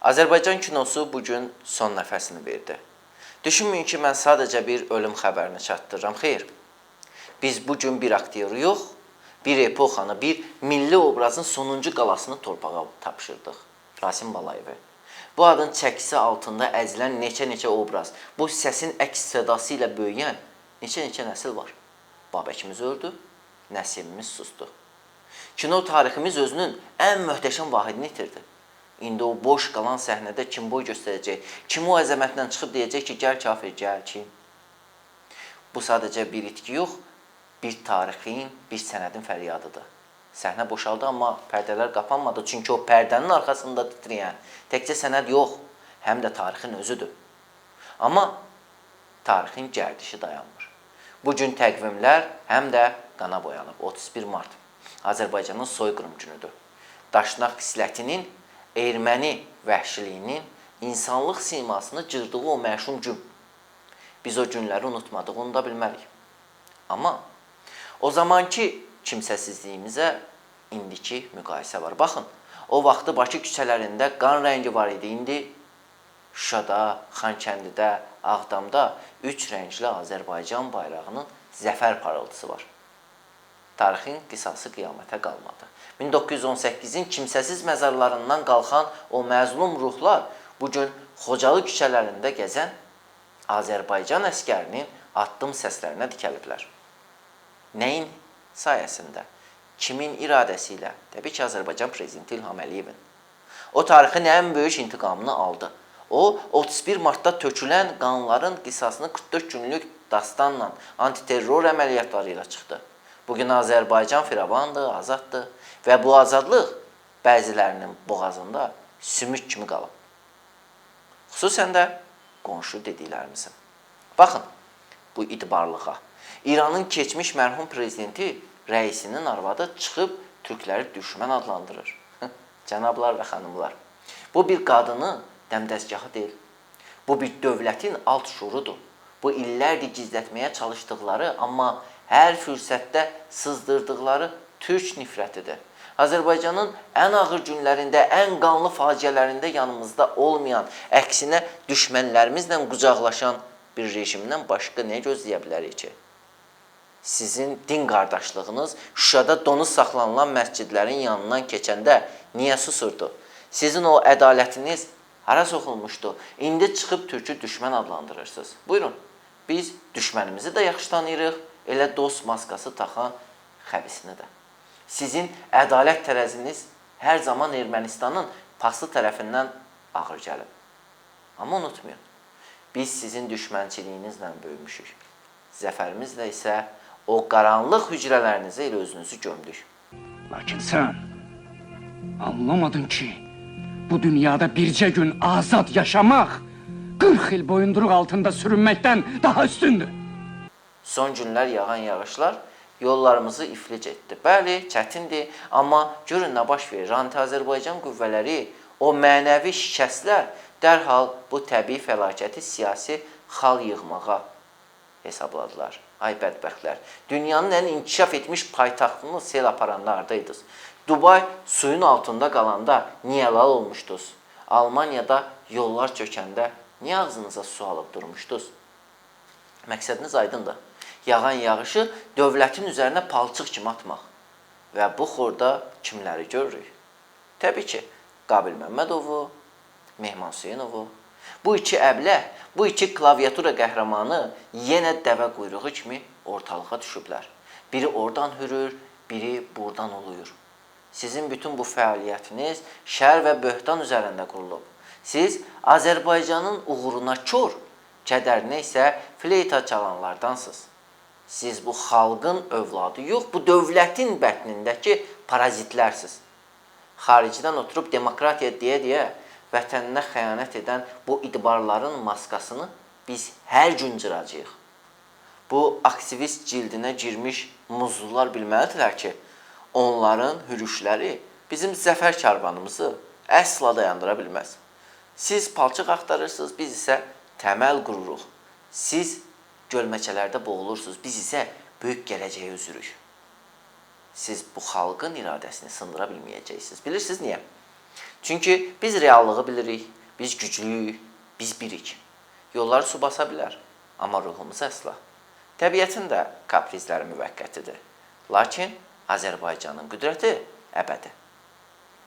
Azərbaycan kinosu bugün son nəfəsini verdi. Düşünməyin ki, mən sadəcə bir ölüm xəbərini çatdırıram. Xeyr, biz bugün bir aktyoru yox, bir epoxanı, bir milli obrazın sonuncu qalasını torpağa tapşırdıq. Rasim Balayevi. Bu adın çəkisi altında əzilən neçə-neçə obraz, bu səsin əks sədası ilə böyüyən neçə-neçə nəsil var. Babəkimiz öldü, Nəsimimiz susdu. Kino tariximiz özünün ən möhtəşəm vahidini itirdi. İndi o boş qalan səhnədə kim boy göstərəcək, kim o əzəmətlə çıxıb deyəcək ki, gəl kafir, gəl kim? Bu sadəcə bir itki yox, bir tarixin, bir sənədin fəryadıdır. Səhnə boşaldı, amma pərdələr qapanmadı. Çünki o pərdənin arxasında titrəyən təkcə sənəd yox, həm də tarixin özüdür. Amma tarixin gərdişi dayanmır. Bugün təqvimlər həm də qana boyanıb. 31 mart Azərbaycanın soyqırım günüdür. Daşnaq xislətinin, erməni vəhşiliyinin, insanlıq simasını cırdığı o məşum gün. Biz o günləri unutmadıq, onu da bilməliyik. Amma o zamanki kimsəsizliyimizə indiki müqayisə var. Baxın, o vaxtı Bakı küçələrində qan rəngi var idi. İndi Şuşada, Xankəndidə, Ağdamda 3 rəngli Azərbaycan bayrağının zəfər parıltısı var. Tarixin qisası qiyamətə qalmadı. 1918-in kimsəsiz məzarlarından qalxan o məzlum ruhlar bugün Xocalı küçələrində gəzən Azərbaycan əskərinin addım səslərinə dikəliblər. Nəyin sayəsində? Kimin iradəsi ilə? Təbii ki, Azərbaycan prezidenti İlham Əliyevin. O tarixin ən böyük intiqamını aldı. O, 31 martda tökülən qanların qisasını 44 günlük dastanla, antiterror əməliyyatları ilə çıxdı. Bugün Azərbaycan firavandır, azaddır və bu azadlıq bəzilərinin boğazında sümük kimi qalıb. Xüsusən də qonşu dediklərimizin. Baxın bu itibarlığa. İranın keçmiş mərhum prezidenti rəisinin arvadı çıxıb türkləri düşmən adlandırır. Cənablar və xanımlar, bu bir qadını dəmdəzgahı deyil. Bu bir dövlətin alt şuurudur. Bu illərdir gizlətməyə çalışdıqları, amma hər fürsətdə sızdırdıqları türk nifrətidir. Azərbaycanın ən ağır günlərində, ən qanlı faciələrində yanımızda olmayan, əksinə düşmənlərimizlə qucaqlaşan bir rejimdən başqa nə gözləyə bilərik ki? Sizin din qardaşlığınız Şuşada donuz saxlanılan məscidlərin yanından keçəndə niyə susurdu? Sizin o ədalətiniz hara soxulmuşdu? İndi çıxıb türkü düşmən adlandırırsınız. Buyurun, biz düşmənimizi də yaxşı tanıyırıq, elə dost maskası taxan xəbisini də. Sizin ədalət tərəziniz hər zaman Ermənistanın paslı tərəfindən ağır gəlib. Amma unutmayın, biz sizin düşmənçiliyinizlə böyümüşük. Zəfərimizlə isə o qaranlıq hücrələrinizə elə özünüzü gömdük. Lakin sən anlamadın ki, bu dünyada bircə gün azad yaşamaq 40 il boyunduruq altında sürünməkdən daha üstündür. Son günlər yağan yağışlar yollarımızı iflic etdi. Bəli, çətindir, amma görün nə baş verir. Anti-Azərbaycan qüvvələri, o mənəvi şikəstlər dərhal bu təbii fəlakəti siyasi xal yığmağa hesabladılar. Ay bədbəxtlər, dünyanın ən inkişaf etmiş paytaxtını sel aparanlardaydınız. Dubay suyun altında qalanda niyə lal olmuşdunuz? Almaniyada yollar çökəndə niyə ağzınıza su alıb durmuşdunuz? Məqsədiniz aydındır. Yağan yağışı dövlətin üzərinə palçıq kimi atmaq. Və bu xorda kimləri görürük? Təbii ki, Qabil Məmmədovu, Mehman Hüseynovu. Bu iki əbləh, bu iki klaviatura qəhrəmanı yenə dəvə quyruğu kimi ortalığa düşüblər. Biri oradan hürür, biri buradan uluyur. Sizin bütün bu fəaliyyətiniz şər və böhtan üzərində qurulub. Siz Azərbaycanın uğruna kör, kədərinə isə fleyta çalanlardansınız. Siz bu xalqın övladı yox, bu dövlətin bətnindəki parazitlərsiniz. Xaricidən oturub demokratiya deyə-deyə vətəninə xəyanət edən bu itibarların maskasını biz hər gün cıracağıq. Bu aktivist cildinə girmiş muzlular bilməlidirlər ki, onların hürüşləri bizim zəfər karvanımızı əsla dayandıra bilməz. Siz palçıq axtarırsınız, biz isə təməl qururuq. Siz gölməçələrdə boğulursunuz, biz isə böyük gələcəyə üzürük. Siz bu xalqın iradəsini sındıra bilməyəcəksiniz. Bilirsiniz niyə? Çünki biz reallığı bilirik, biz güclüyük, biz birik. Yolları su basa bilər, amma ruhumuz əsla. Təbiətin də kaprizləri müvəqqətidir. Lakin Azərbaycanın qüdrəti əbədi.